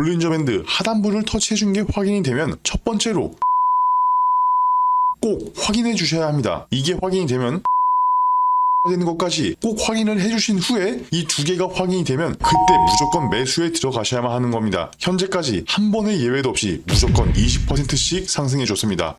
볼린저 밴드 하단부를 터치해준 게 확인이 되면 첫 번째로 꼭 확인해 주셔야 합니다. 이게 확인이 되면 되는 것까지 꼭 확인을 해주신 후에 이 두 개가 확인이 되면 그때 무조건 매수에 들어가셔야만 하는 겁니다. 현재까지 한 번의 예외도 없이 무조건 20%씩 상승해 줬습니다.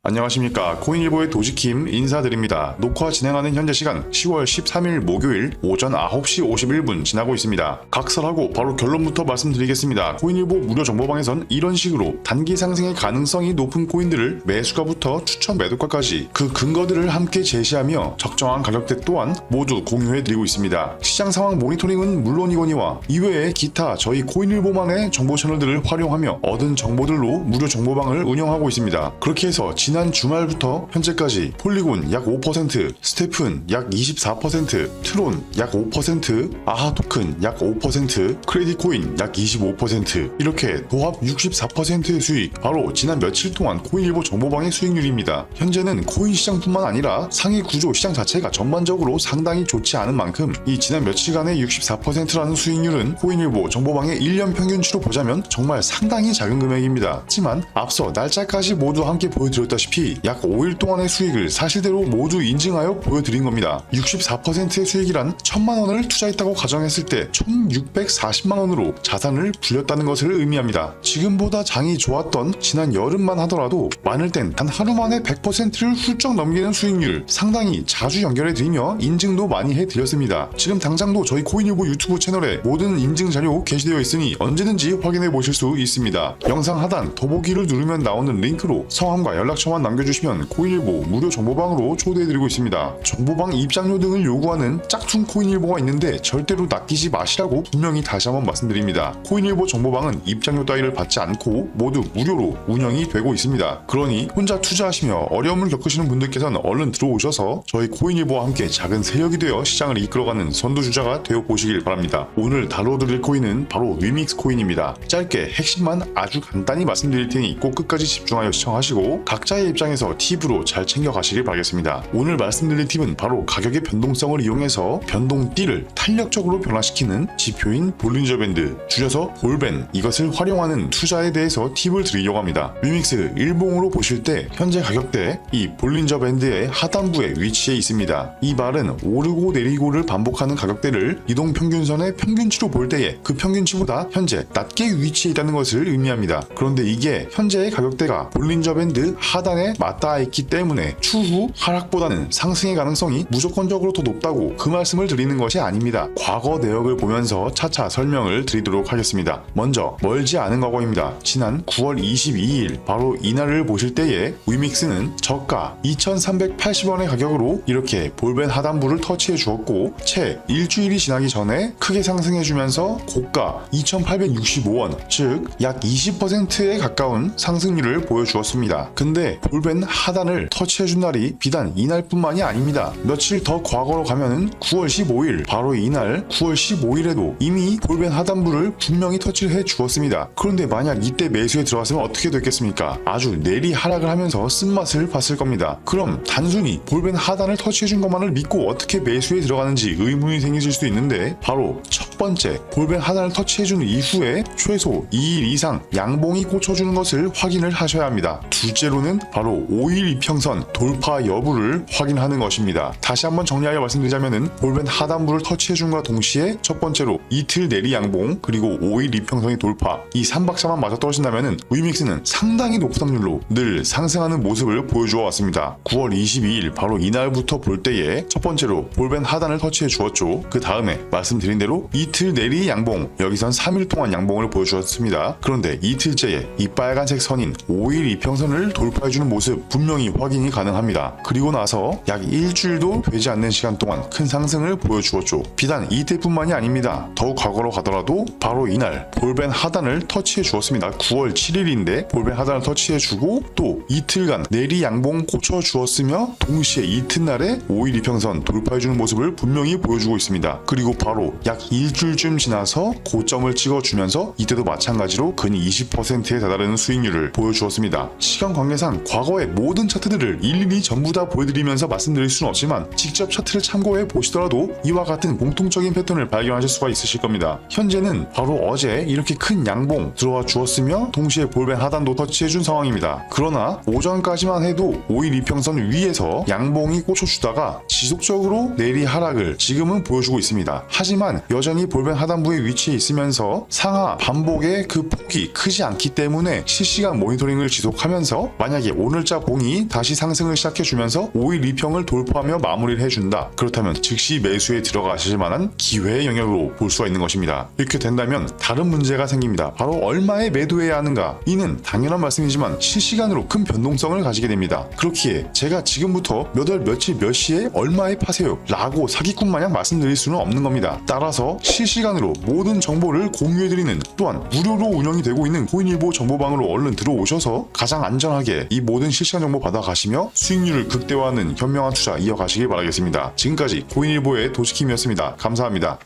안녕하십니까. 코인일보의 도지킴 인사드립니다. 녹화 진행하는 현재 시간 10월 13일 목요일 오전 9시 51분 지나고 있습니다. 각설하고 바로 결론부터 말씀드리겠습니다. 코인일보 무료 정보방에선 이런 식으로 단기 상승의 가능성이 높은 코인들을 매수가부터 추천 매도가까지 그 근거들을 함께 제시하며 적정한 가격대 또한 모두 공유해드리고 있습니다. 시장 상황 모니터링은 물론이거니와 이외에 기타 저희 코인일보만의 정보 채널들을 활용하며 얻은 정보들로 무료 정보방을 운영하고 있습니다. 그렇게 해서 지난 주말부터 현재까지 폴리곤 약 5%, 스테픈 약 24%, 트론 약 5%, 아하 토큰 약 5%, 크레딧 코인 약 25% 이렇게 도합 64%의 수익, 바로 지난 며칠 동안 코인일보 정보방의 수익률입니다. 현재는 코인 시장뿐만 아니라 상위 구조 시장 자체가 전반적으로 상당히 좋지 않은 만큼 이 지난 며칠간의 64%라는 수익률은 코인일보 정보방의 1년 평균치로 보자면 정말 상당히 작은 금액입니다. 하지만 앞서 날짜까지 모두 함께 보여드렸다시피 약 5일 동안의 수익을 사실대로 모두 인증하여 보여드린 겁니다. 64%의 수익이란 1000만원을 투자했다고 가정했을 때 1640만원으로 자산을 불렸다는 것을 의미합니다. 지금보다 장이 좋았던 지난 여름만 하더라도 많을 땐 단 하루 만에 100%를 훌쩍 넘기는 수익률 상당히 자주 연결해드리며 인증도 많이 해드렸습니다. 지금 당장도 저희 코인일보 유튜브 채널에 모든 인증 자료 게시되어 있으니 언제든지 확인해 보실 수 있습니다. 영상 하단 더보기를 누르면 나오는 링크로 성함과 연락처만 남겨주시면 코인일보 무료 정보방으로 초대해드리고 있습니다. 정보방 입장료 등을 요구하는 짝퉁 코인일보가 있는데 절대로 낚이지 마시라고 분명히 다시 한번 말씀드립니다. 코인일보 정보방은 입장료 따위를 받지 않고 모두 무료로 운영이 되고 있습니다. 그러니 혼자 투자하시며 어려움을 겪으시는 분들께서는 얼른 들어오셔서 저희 코인일보와 함께 작은 세력이 되어 시장을 이끌어가는 선두주자가 되어 보시길 바랍니다. 오늘 다뤄드릴 코인은 바로 위믹스 코인입니다. 짧게 핵심만 아주 간단히 말씀드릴 테니 꼭 끝까지 집중하여 시청하시고 각자의 입장에서 팁으로 잘 챙겨가시길 바라겠습니다. 오늘 말씀드릴 팁은 바로 가격의 변동성을 이용해서 변동띠를 탄력적으로 변화시키는 지표인 볼린저 밴드, 줄여서 볼밴, 이것을 활용하는 투자에 대해서 팁을 드리려고 합니다. 위믹스 일봉으로 보실 때 현재 가격대 이 볼린저 밴드의 하단부에 위치해 있습니다. 이 말은 오르고 내리고를 반복하는 가격대를 이동평균선의 평균치로 볼 때에 그 평균치보다 현재 낮게 위치해 있다는 것을 의미합니다. 그런데 이게 현재의 가격대가 볼린저 밴드 하단에 맞닿아 있기 때문에 추후 하락보다는 상승의 가능성이 무조건적으로 더 높다고 그 말씀을 드리는 것이 아닙니다. 과거 내역을 보면서 차차 설명을 드리도록 하겠습니다. 먼저 멀지 않은 과거입니다. 지난 9월 22일 바로 이날을 보실 때에 위믹스는 저가 2380원의 가격으로 이렇게 볼밴 하단부를 터치해 주었고 채 일주일이 지나기 전에 크게 상승해 주면서 고가 2865원, 즉 약 20%에 가까운 상승률을 보여주었습니다. 근데 볼밴 하단을 터치해준 날이 비단 이날뿐만이 아닙니다. 며칠 더 과거로 가면은 9월 15일 바로 이날 9월 15일에도 이미 볼밴 하단부를 분명히 터치를 해주었습니다. 그런데 만약 이때 매수에 들어갔으면 어떻게 됐겠습니까? 아주 내리 하락을 하면서 쓴맛을 봤을 겁니다. 그럼 단순히 볼밴 하단을 터치해준 것만을 믿고 어떻게 매수에 들어가는지 의문이 생기실 수도 있는데 바로 첫 번째 볼밴 하단을 터치해준 이후에 최소 2일 이상 양봉이 꽂혀주는 것을 확인을 하셔야 합니다. 둘째로는 바로 5일 이평선 돌파 여부를 확인하는 것입니다. 다시 한번 정리하여 말씀드리자면은 볼밴 하단부를 터치해준과 동시에 첫 번째로 이틀 내리 양봉 그리고 5일 이평선이 돌파, 이 3박자만 맞아 떨어진다면은 위믹스는 상당히 높은 확률로 늘 상승하는 모습을 보여주어 왔습니다. 9월 22일 바로 이날부터 볼 때에 첫 번째로 볼밴 하단을 터치해 주었죠. 그 다음에 말씀드린 대로 이틀 내리 양봉, 여기선 3일 동안 양봉을 보여주었습니다. 그런데 이틀째에 이 빨간색 선인 5일 이평선을 돌파해주는 모습 분명히 확인이 가능합니다. 그리고 나서 약 일주일도 되지 않는 시간 동안 큰 상승을 보여주었죠. 비단 이때뿐만이 아닙니다. 더욱 과거로 가더라도 바로 이날 볼밴 하단을 터치해 주었습니다. 9월 7일인데 볼밴 하단을 터치해 주고 또 이틀간 내리 양봉 꽂혀 주었으며 동시에 이튿날에 5일 이평선 돌파해주는 모습을 분명히 보여주고 있습니다. 그리고 바로 약 일주일쯤 지나서 고점을 찍어주면서 이때도 마찬가지로 근 20%에 다다르는 수익률을 보여주었습니다. 시간 관계상 과거의 모든 차트들을 일일이 전부 다 보여드리면서 말씀드릴 수는 없지만 직접 차트를 참고해 보시더라도 이와 같은 공통적인 패턴을 발견하실 수가 있으실 겁니다. 현재는 바로 어제 이렇게 큰 양봉 들어와 주었으며 동시에 볼벤 하단도 터치해준 상황입니다. 그러나 오전까지만 해도 5일 이평선 위에서 양봉이 꽂혀주다가 지속적으로 내리 하락을 지금은 보여주고 있습니다. 하지만 여전히 볼벤 하단부에 위치해 있으면서 상하 반복의 그 폭이 크지 않기 때문에 실시간 모니터링을 지속하면서 만약에 오늘자 봉이 다시 상승을 시작해주면서 5일 이평을 돌파하며 마무리를 해준다. 그렇다면 즉시 매수에 들어가실 만한 기회의 영역으로 볼 수가 있는 것입니다. 이렇게 된다면 다른 문제가 생깁니다. 바로 얼마에 매도해야 하는가? 이는 당연한 말씀이지만 실시간으로 큰 변동성을 가지게 됩니다. 그렇기에 제가 지금부터 몇 월 며칠 몇 시에 얼마에 파세요 라고 사기꾼 마냥 말씀드릴 수는 없는 겁니다. 따라서 실시간으로 모든 정보를 공유해드리는, 또한 무료로 운영이 되고 있는 코인일보 정보방으로 얼른 들어오셔서 가장 안전하게 이 모든 실시간 정보 받아가시며 수익률을 극대화하는 현명한 투자 이어가시길 바라겠습니다. 지금까지 코인일보의 도시킴이었습니다. 감사합니다.